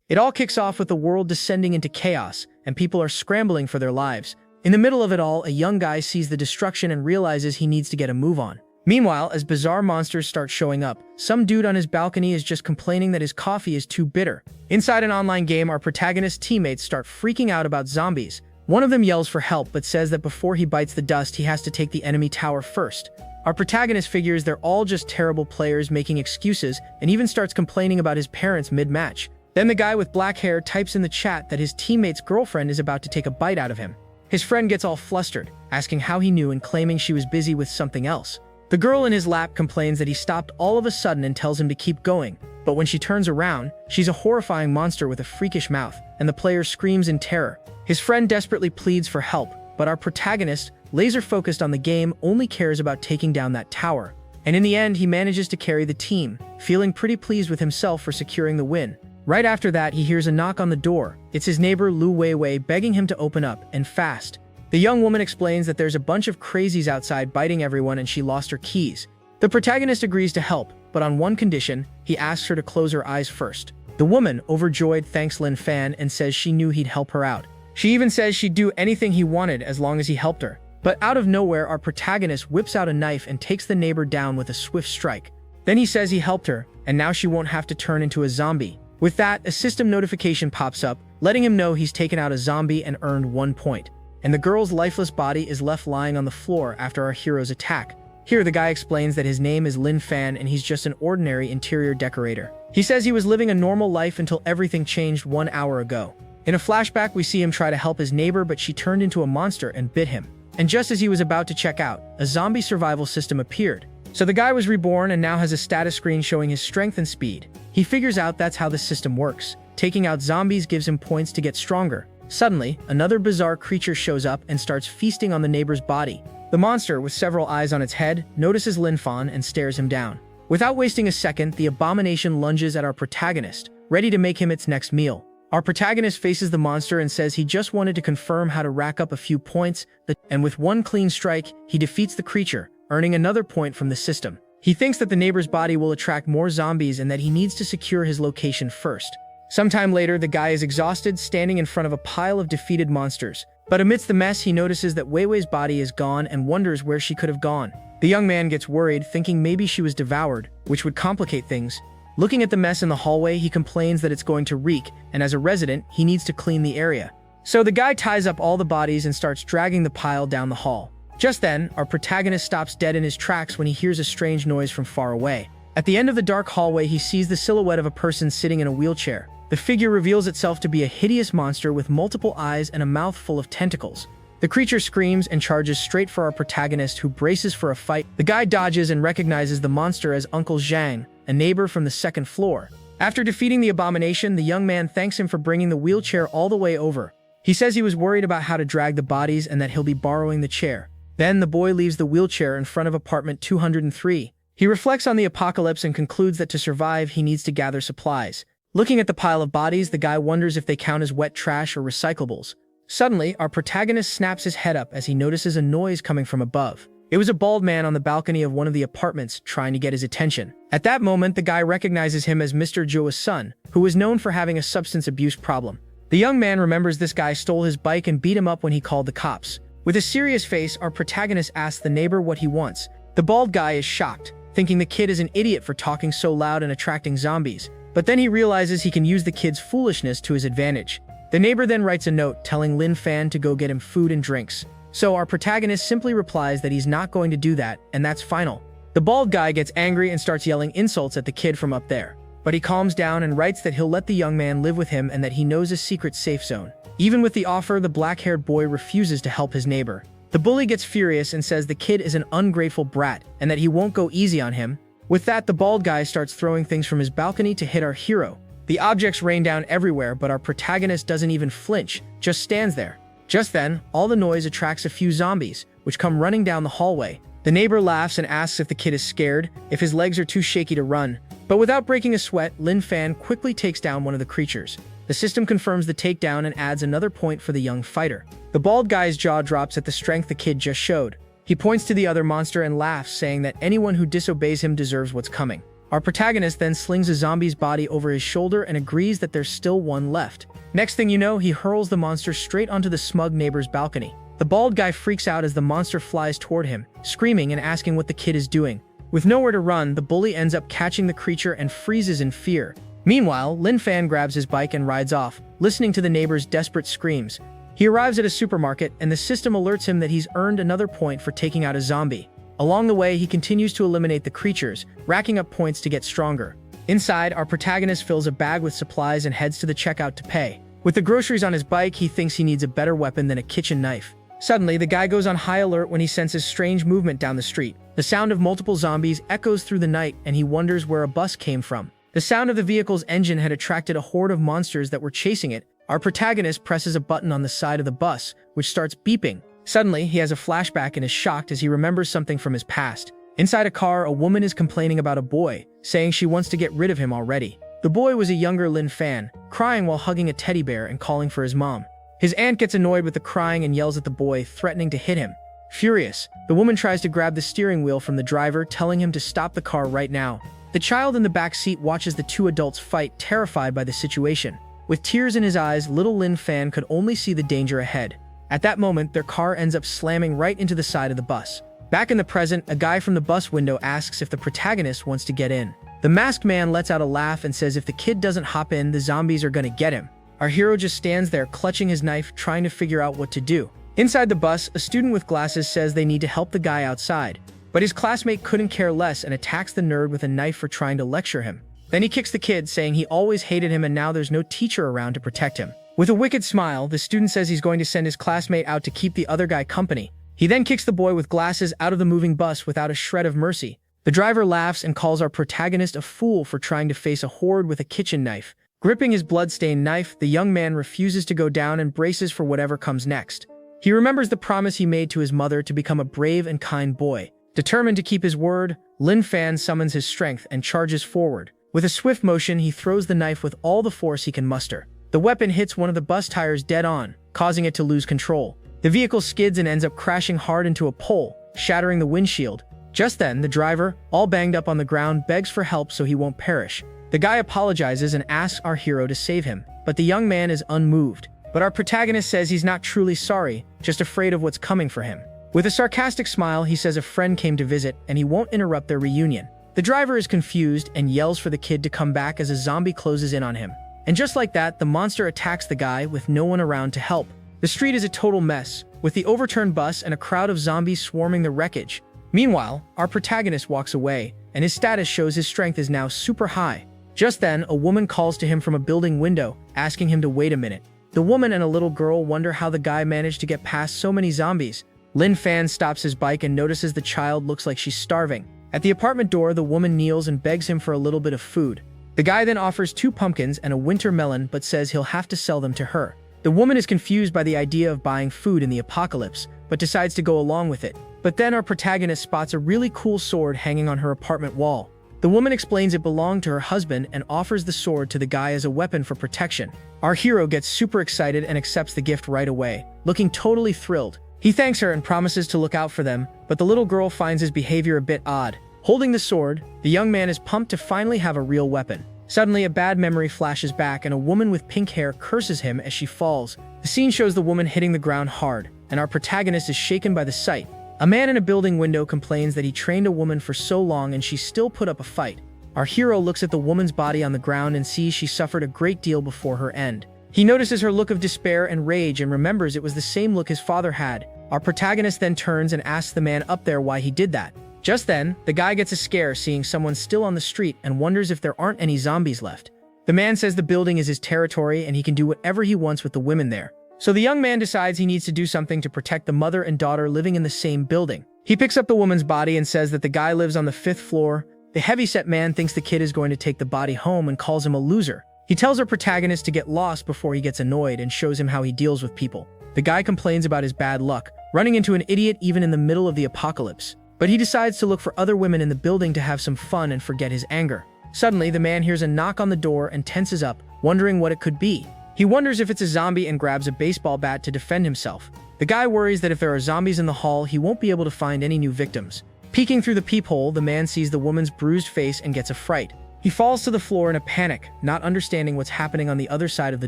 It all kicks off with the world descending into chaos, and people are scrambling for their lives. In the middle of it all, a young guy sees the destruction and realizes he needs to get a move on. Meanwhile, as bizarre monsters start showing up, some dude on his balcony is just complaining that his coffee is too bitter. Inside an online game, our protagonist's teammates start freaking out about zombies. One of them yells for help but says that before he bites the dust, he has to take the enemy tower first. Our protagonist figures they're all just terrible players making excuses and even starts complaining about his parents mid-match. Then the guy with black hair types in the chat that his teammate's girlfriend is about to take a bite out of him. His friend gets all flustered, asking how he knew and claiming she was busy with something else. The girl in his lap complains that he stopped all of a sudden and tells him to keep going, but when she turns around, she's a horrifying monster with a freakish mouth, and the player screams in terror. His friend desperately pleads for help, but our protagonist, laser-focused on the game, only cares about taking down that tower. And in the end, he manages to carry the team, feeling pretty pleased with himself for securing the win. Right after that, he hears a knock on the door. It's his neighbor Lu Weiwei begging him to open up, and fast. The young woman explains that there's a bunch of crazies outside biting everyone and she lost her keys. The protagonist agrees to help, but on one condition, he asks her to close her eyes first. The woman, overjoyed, thanks Lin Fan and says she knew he'd help her out. She even says she'd do anything he wanted as long as he helped her. But out of nowhere, our protagonist whips out a knife and takes the neighbor down with a swift strike. Then he says he helped her, and now she won't have to turn into a zombie. With that, a system notification pops up, letting him know he's taken out a zombie and earned 1 point. And the girl's lifeless body is left lying on the floor after our hero's attack. Here, the guy explains that his name is Lin Fan and he's just an ordinary interior decorator. He says he was living a normal life until everything changed 1 hour ago. In a flashback, we see him try to help his neighbor, but she turned into a monster and bit him. And just as he was about to check out, a zombie survival system appeared. So the guy was reborn and now has a status screen showing his strength and speed. He figures out that's how the system works. Taking out zombies gives him points to get stronger. Suddenly, another bizarre creature shows up and starts feasting on the neighbor's body. The monster, with several eyes on its head, notices Lin Fan and stares him down. Without wasting a second, the abomination lunges at our protagonist, ready to make him its next meal. Our protagonist faces the monster and says he just wanted to confirm how to rack up a few points, and with one clean strike, he defeats the creature, earning another point from the system. He thinks that the neighbor's body will attract more zombies and that he needs to secure his location first. Sometime later, the guy is exhausted, standing in front of a pile of defeated monsters. But amidst the mess, he notices that Weiwei's body is gone and wonders where she could have gone. The young man gets worried, thinking maybe she was devoured, which would complicate things. Looking at the mess in the hallway, he complains that it's going to reek, and as a resident, he needs to clean the area. So the guy ties up all the bodies and starts dragging the pile down the hall. Just then, our protagonist stops dead in his tracks when he hears a strange noise from far away. At the end of the dark hallway, he sees the silhouette of a person sitting in a wheelchair. The figure reveals itself to be a hideous monster with multiple eyes and a mouth full of tentacles. The creature screams and charges straight for our protagonist, who braces for a fight. The guy dodges and recognizes the monster as Uncle Zhang, a neighbor from the second floor. After defeating the abomination, the young man thanks him for bringing the wheelchair all the way over. He says he was worried about how to drag the bodies and that he'll be borrowing the chair. Then the boy leaves the wheelchair in front of apartment 203. He reflects on the apocalypse and concludes that to survive, he needs to gather supplies. Looking at the pile of bodies, the guy wonders if they count as wet trash or recyclables. Suddenly, our protagonist snaps his head up as he notices a noise coming from above. It was a bald man on the balcony of one of the apartments trying to get his attention. At that moment, the guy recognizes him as Mr. Zhou's son, who was known for having a substance abuse problem. The young man remembers this guy stole his bike and beat him up when he called the cops. With a serious face, our protagonist asks the neighbor what he wants. The bald guy is shocked, thinking the kid is an idiot for talking so loud and attracting zombies. But then he realizes he can use the kid's foolishness to his advantage. The neighbor then writes a note telling Lin Fan to go get him food and drinks. So our protagonist simply replies that he's not going to do that, and that's final. The bald guy gets angry and starts yelling insults at the kid from up there. But he calms down and writes that he'll let the young man live with him and that he knows a secret safe zone. Even with the offer, the black-haired boy refuses to help his neighbor. The bully gets furious and says the kid is an ungrateful brat and that he won't go easy on him. With that, the bald guy starts throwing things from his balcony to hit our hero. The objects rain down everywhere, but our protagonist doesn't even flinch, just stands there. Just then, all the noise attracts a few zombies, which come running down the hallway. The neighbor laughs and asks if the kid is scared, if his legs are too shaky to run. But without breaking a sweat, Lin Fan quickly takes down one of the creatures. The system confirms the takedown and adds another point for the young fighter. The bald guy's jaw drops at the strength the kid just showed. He points to the other monster and laughs, saying that anyone who disobeys him deserves what's coming. Our protagonist then slings a zombie's body over his shoulder and agrees that there's still one left. Next thing you know, he hurls the monster straight onto the smug neighbor's balcony. The bald guy freaks out as the monster flies toward him, screaming and asking what the kid is doing. With nowhere to run, the bully ends up catching the creature and freezes in fear. Meanwhile, Lin Fan grabs his bike and rides off, listening to the neighbor's desperate screams. He arrives at a supermarket, and the system alerts him that he's earned another point for taking out a zombie. Along the way, he continues to eliminate the creatures, racking up points to get stronger. Inside, our protagonist fills a bag with supplies and heads to the checkout to pay. With the groceries on his bike, he thinks he needs a better weapon than a kitchen knife. Suddenly, the guy goes on high alert when he senses strange movement down the street. The sound of multiple zombies echoes through the night, and he wonders where a bus came from. The sound of the vehicle's engine had attracted a horde of monsters that were chasing it. Our protagonist presses a button on the side of the bus, which starts beeping. Suddenly, he has a flashback and is shocked as he remembers something from his past. Inside a car, a woman is complaining about a boy, saying she wants to get rid of him already. The boy was a younger Lin Fan, crying while hugging a teddy bear and calling for his mom. His aunt gets annoyed with the crying and yells at the boy, threatening to hit him. Furious, the woman tries to grab the steering wheel from the driver, telling him to stop the car right now. The child in the back seat watches the two adults fight, terrified by the situation. With tears in his eyes, little Lin Fan could only see the danger ahead. At that moment, their car ends up slamming right into the side of the bus. Back in the present, a guy from the bus window asks if the protagonist wants to get in. The masked man lets out a laugh and says if the kid doesn't hop in, the zombies are gonna get him. Our hero just stands there, clutching his knife, trying to figure out what to do. Inside the bus, a student with glasses says they need to help the guy outside. But his classmate couldn't care less and attacks the nerd with a knife for trying to lecture him. Then he kicks the kid, saying he always hated him and now there's no teacher around to protect him. With a wicked smile, the student says he's going to send his classmate out to keep the other guy company. He then kicks the boy with glasses out of the moving bus without a shred of mercy. The driver laughs and calls our protagonist a fool for trying to face a horde with a kitchen knife. Gripping his blood-stained knife, the young man refuses to go down and braces for whatever comes next. He remembers the promise he made to his mother to become a brave and kind boy. Determined to keep his word, Lin Fan summons his strength and charges forward. With a swift motion, he throws the knife with all the force he can muster. The weapon hits one of the bus tires dead on, causing it to lose control. The vehicle skids and ends up crashing hard into a pole, shattering the windshield. Just then, the driver, all banged up on the ground, begs for help so he won't perish. The guy apologizes and asks our hero to save him, but the young man is unmoved. But our protagonist says he's not truly sorry, just afraid of what's coming for him. With a sarcastic smile, he says a friend came to visit and he won't interrupt their reunion. The driver is confused and yells for the kid to come back as a zombie closes in on him. And just like that, the monster attacks the guy with no one around to help. The street is a total mess, with the overturned bus and a crowd of zombies swarming the wreckage. Meanwhile, our protagonist walks away, and his status shows his strength is now super high. Just then, a woman calls to him from a building window, asking him to wait a minute. The woman and a little girl wonder how the guy managed to get past so many zombies. Lin Fan stops his bike and notices the child looks like she's starving. At the apartment door, the woman kneels and begs him for a little bit of food. The guy then offers 2 pumpkins and a winter melon but says he'll have to sell them to her. The woman is confused by the idea of buying food in the apocalypse, but decides to go along with it. But then our protagonist spots a really cool sword hanging on her apartment wall. The woman explains it belonged to her husband and offers the sword to the guy as a weapon for protection. Our hero gets super excited and accepts the gift right away, looking totally thrilled. He thanks her and promises to look out for them, but the little girl finds his behavior a bit odd. Holding the sword, the young man is pumped to finally have a real weapon. Suddenly, a bad memory flashes back and a woman with pink hair curses him as she falls. The scene shows the woman hitting the ground hard, and our protagonist is shaken by the sight. A man in a building window complains that he trained a woman for so long and she still put up a fight. Our hero looks at the woman's body on the ground and sees she suffered a great deal before her end. He notices her look of despair and rage and remembers it was the same look his father had. Our protagonist then turns and asks the man up there why he did that. Just then, the guy gets a scare seeing someone still on the street and wonders if there aren't any zombies left. The man says the building is his territory and he can do whatever he wants with the women there. So the young man decides he needs to do something to protect the mother and daughter living in the same building. He picks up the woman's body and says that the guy lives on the 5th floor. The heavyset man thinks the kid is going to take the body home and calls him a loser. He tells our protagonist to get lost before he gets annoyed and shows him how he deals with people. The guy complains about his bad luck, running into an idiot even in the middle of the apocalypse. But he decides to look for other women in the building to have some fun and forget his anger. Suddenly, the man hears a knock on the door and tenses up, wondering what it could be. He wonders if it's a zombie and grabs a baseball bat to defend himself. The guy worries that if there are zombies in the hall, he won't be able to find any new victims. Peeking through the peephole, the man sees the woman's bruised face and gets a fright. He falls to the floor in a panic, not understanding what's happening on the other side of the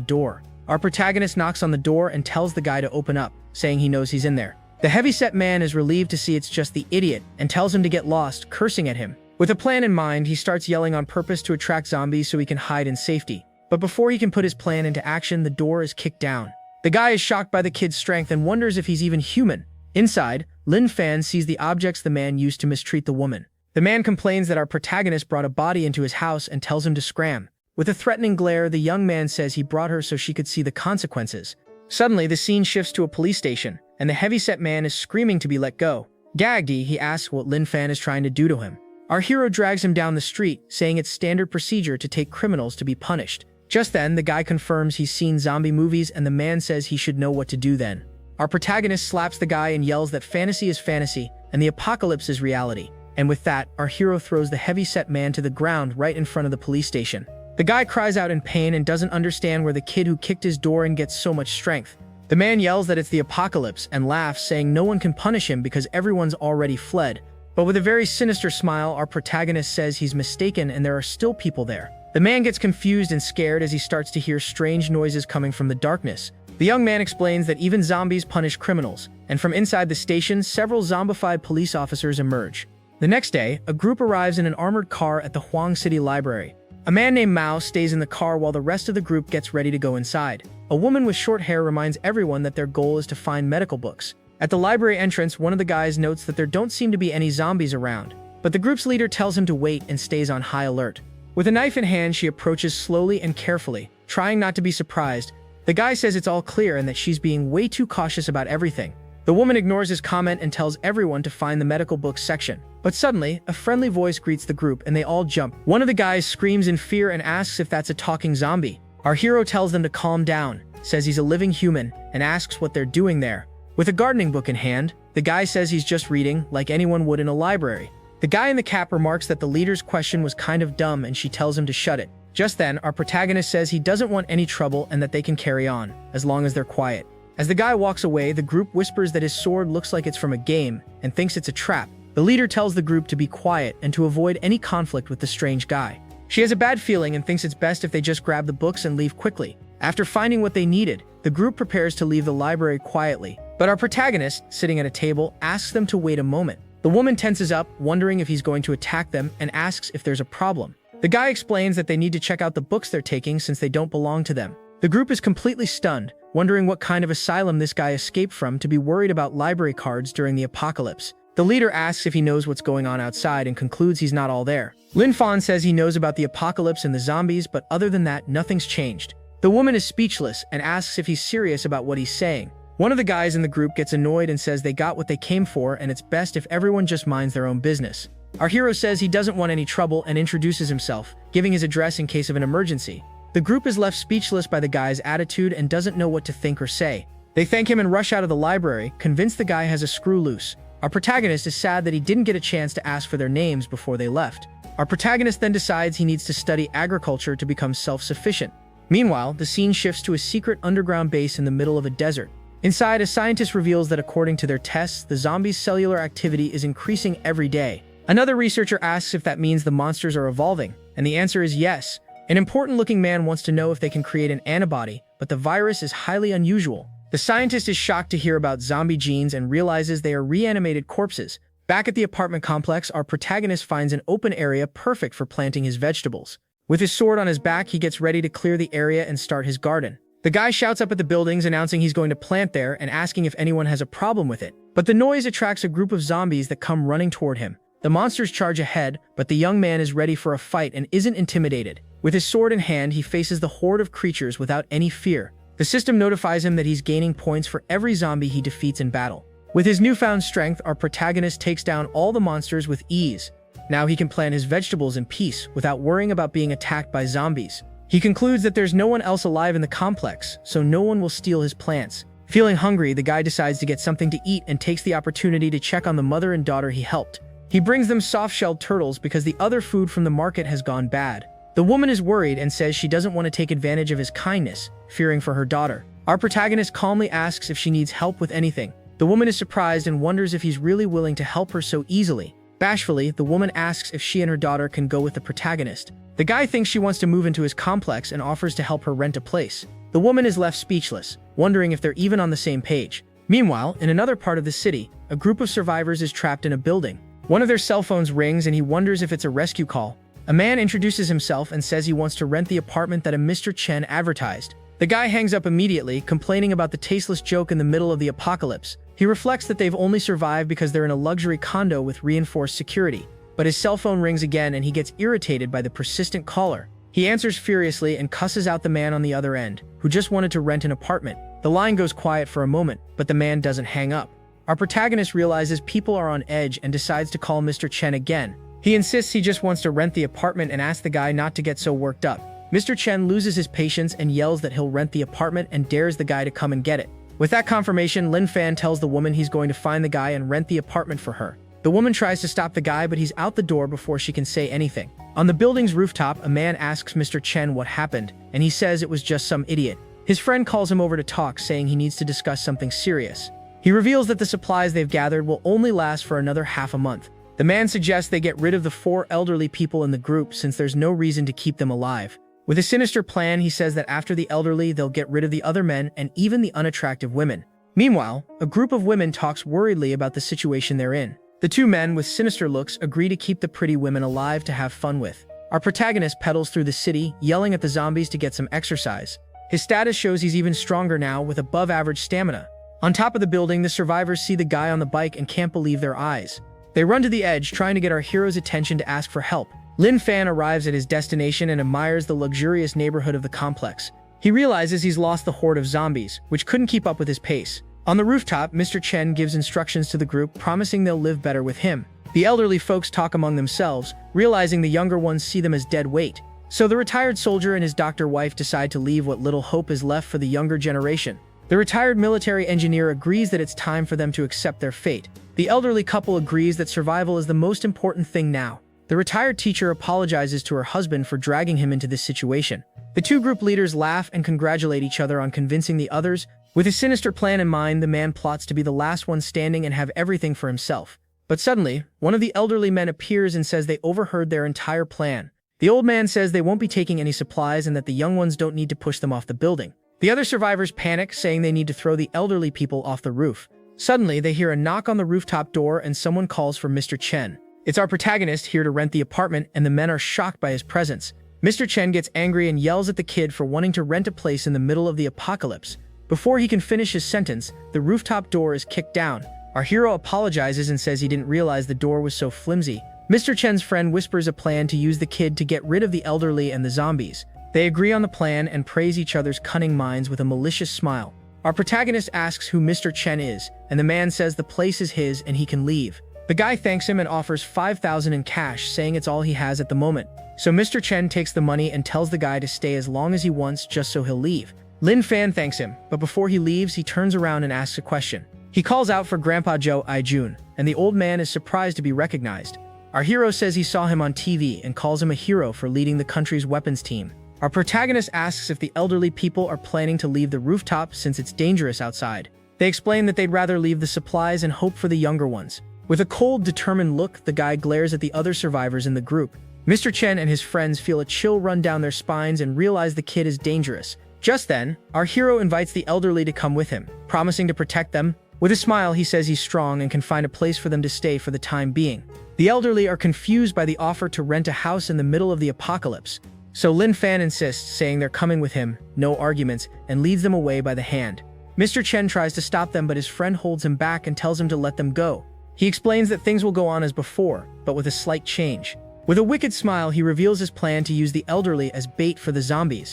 door. Our protagonist knocks on the door and tells the guy to open up, saying he knows he's in there. The heavyset man is relieved to see it's just the idiot and tells him to get lost, cursing at him. With a plan in mind, he starts yelling on purpose to attract zombies so he can hide in safety. But before he can put his plan into action, the door is kicked down. The guy is shocked by the kid's strength and wonders if he's even human. Inside, Lin Fan sees the objects the man used to mistreat the woman. The man complains that our protagonist brought a body into his house and tells him to scram. With a threatening glare, the young man says he brought her so she could see the consequences. Suddenly, the scene shifts to a police station, and the heavyset man is screaming to be let go. Gagged, he asks what Lin Fan is trying to do to him. Our hero drags him down the street, saying it's standard procedure to take criminals to be punished. Just then, the guy confirms he's seen zombie movies, and the man says he should know what to do then. Our protagonist slaps the guy and yells that fantasy is fantasy, and the apocalypse is reality. And with that, our hero throws the heavyset man to the ground right in front of the police station. The guy cries out in pain and doesn't understand where the kid who kicked his door in gets so much strength. The man yells that it's the apocalypse and laughs, saying no one can punish him because everyone's already fled. But with a very sinister smile, our protagonist says he's mistaken and there are still people there. The man gets confused and scared as he starts to hear strange noises coming from the darkness. The young man explains that even zombies punish criminals, and from inside the station, several zombified police officers emerge. The next day, a group arrives in an armored car at the Huang City Library. A man named Mao stays in the car while the rest of the group gets ready to go inside. A woman with short hair reminds everyone that their goal is to find medical books. At the library entrance, one of the guys notes that there don't seem to be any zombies around, but the group's leader tells him to wait and stays on high alert. With a knife in hand, she approaches slowly and carefully, trying not to be surprised. The guy says it's all clear and that she's being way too cautious about everything. The woman ignores his comment and tells everyone to find the medical books section. But suddenly, a friendly voice greets the group and they all jump. One of the guys screams in fear and asks if that's a talking zombie. Our hero tells them to calm down, says he's a living human, and asks what they're doing there. With a gardening book in hand, the guy says he's just reading, like anyone would in a library. The guy in the cap remarks that the leader's question was kind of dumb and she tells him to shut it. Just then, our protagonist says he doesn't want any trouble and that they can carry on, as long as they're quiet. As the guy walks away, the group whispers that his sword looks like it's from a game and thinks it's a trap. The leader tells the group to be quiet and to avoid any conflict with the strange guy. She has a bad feeling and thinks it's best if they just grab the books and leave quickly. After finding what they needed, the group prepares to leave the library quietly. But our protagonist, sitting at a table, asks them to wait a moment. The woman tenses up, wondering if he's going to attack them, and asks if there's a problem. The guy explains that they need to check out the books they're taking since they don't belong to them. The group is completely stunned, wondering what kind of asylum this guy escaped from to be worried about library cards during the apocalypse. The leader asks if he knows what's going on outside and concludes he's not all there. Lin Fan says he knows about the apocalypse and the zombies, but other than that, nothing's changed. The woman is speechless and asks if he's serious about what he's saying. One of the guys in the group gets annoyed and says they got what they came for and it's best if everyone just minds their own business. Our hero says he doesn't want any trouble and introduces himself, giving his address in case of an emergency. The group is left speechless by the guy's attitude and doesn't know what to think or say. They thank him and rush out of the library, convinced the guy has a screw loose. Our protagonist is sad that he didn't get a chance to ask for their names before they left. Our protagonist then decides he needs to study agriculture to become self-sufficient. Meanwhile, the scene shifts to a secret underground base in the middle of a desert. Inside, a scientist reveals that according to their tests, the zombies' cellular activity is increasing every day. Another researcher asks if that means the monsters are evolving, and the answer is yes. An important-looking man wants to know if they can create an antibody, but the virus is highly unusual. The scientist is shocked to hear about zombie genes and realizes they are reanimated corpses. Back at the apartment complex, our protagonist finds an open area perfect for planting his vegetables. With his sword on his back, he gets ready to clear the area and start his garden. The guy shouts up at the buildings announcing he's going to plant there and asking if anyone has a problem with it. But the noise attracts a group of zombies that come running toward him. The monsters charge ahead, but the young man is ready for a fight and isn't intimidated. With his sword in hand, he faces the horde of creatures without any fear. The system notifies him that he's gaining points for every zombie he defeats in battle. With his newfound strength, our protagonist takes down all the monsters with ease. Now he can plant his vegetables in peace without worrying about being attacked by zombies. He concludes that there's no one else alive in the complex, so no one will steal his plants. Feeling hungry, the guy decides to get something to eat and takes the opportunity to check on the mother and daughter he helped. He brings them soft-shelled turtles because the other food from the market has gone bad. The woman is worried and says she doesn't want to take advantage of his kindness, fearing for her daughter. Our protagonist calmly asks if she needs help with anything. The woman is surprised and wonders if he's really willing to help her so easily. Bashfully, the woman asks if she and her daughter can go with the protagonist. The guy thinks she wants to move into his complex and offers to help her rent a place. The woman is left speechless, wondering if they're even on the same page. Meanwhile, in another part of the city, a group of survivors is trapped in a building. One of their cell phones rings and he wonders if it's a rescue call. A man introduces himself and says he wants to rent the apartment that a Mr. Chen advertised. The guy hangs up immediately, complaining about the tasteless joke in the middle of the apocalypse. He reflects that they've only survived because they're in a luxury condo with reinforced security. But his cell phone rings again and he gets irritated by the persistent caller. He answers furiously and cusses out the man on the other end, who just wanted to rent an apartment. The line goes quiet for a moment, but the man doesn't hang up. Our protagonist realizes people are on edge and decides to call Mr. Chen again. He insists he just wants to rent the apartment and asks the guy not to get so worked up. Mr. Chen loses his patience and yells that he'll rent the apartment and dares the guy to come and get it. With that confirmation, Lin Fan tells the woman he's going to find the guy and rent the apartment for her. The woman tries to stop the guy, but he's out the door before she can say anything. On the building's rooftop, a man asks Mr. Chen what happened, and he says it was just some idiot. His friend calls him over to talk, saying he needs to discuss something serious. He reveals that the supplies they've gathered will only last for another half a month. The man suggests they get rid of the 4 elderly people in the group since there's no reason to keep them alive. With a sinister plan, he says that after the elderly, they'll get rid of the other men and even the unattractive women. Meanwhile, a group of women talks worriedly about the situation they're in. The 2 men with sinister looks agree to keep the pretty women alive to have fun with. Our protagonist pedals through the city, yelling at the zombies to get some exercise. His status shows he's even stronger now with above-average stamina. On top of the building, the survivors see the guy on the bike and can't believe their eyes. They run to the edge, trying to get our hero's attention to ask for help. Lin Fan arrives at his destination and admires the luxurious neighborhood of the complex. He realizes he's lost the horde of zombies, which couldn't keep up with his pace. On the rooftop, Mr. Chen gives instructions to the group, promising they'll live better with him. The elderly folks talk among themselves, realizing the younger ones see them as dead weight. So the retired soldier and his doctor wife decide to leave what little hope is left for the younger generation. The retired military engineer agrees that it's time for them to accept their fate. The elderly couple agrees that survival is the most important thing now. The retired teacher apologizes to her husband for dragging him into this situation. The 2 group leaders laugh and congratulate each other on convincing the others. With a sinister plan in mind, the man plots to be the last one standing and have everything for himself. But suddenly, one of the elderly men appears and says they overheard their entire plan. The old man says they won't be taking any supplies and that the young ones don't need to push them off the building. The other survivors panic, saying they need to throw the elderly people off the roof. Suddenly, they hear a knock on the rooftop door and someone calls for Mr. Chen. It's our protagonist here to rent the apartment, and the men are shocked by his presence. Mr. Chen gets angry and yells at the kid for wanting to rent a place in the middle of the apocalypse. Before he can finish his sentence, the rooftop door is kicked down. Our hero apologizes and says he didn't realize the door was so flimsy. Mr. Chen's friend whispers a plan to use the kid to get rid of the elderly and the zombies. They agree on the plan and praise each other's cunning minds with a malicious smile. Our protagonist asks who Mr. Chen is, and the man says the place is his and he can leave. The guy thanks him and offers 5,000 in cash, saying it's all he has at the moment. So Mr. Chen takes the money and tells the guy to stay as long as he wants just so he'll leave. Lin Fan thanks him, but before he leaves, he turns around and asks a question. He calls out for Grandpa Zhou Aijun, and the old man is surprised to be recognized. Our hero says he saw him on TV and calls him a hero for leading the country's weapons team. Our protagonist asks if the elderly people are planning to leave the rooftop since it's dangerous outside. They explain that they'd rather leave the supplies and hope for the younger ones. With a cold, determined look, the guy glares at the other survivors in the group. Mr. Chen and his friends feel a chill run down their spines and realize the kid is dangerous. Just then, our hero invites the elderly to come with him, promising to protect them. With a smile, he says he's strong and can find a place for them to stay for the time being. The elderly are confused by the offer to rent a house in the middle of the apocalypse. So Lin Fan insists, saying they're coming with him, no arguments, and leads them away by the hand. Mr. Chen tries to stop them, but his friend holds him back and tells him to let them go. He explains that things will go on as before, but with a slight change. With a wicked smile, he reveals his plan to use the elderly as bait for the zombies.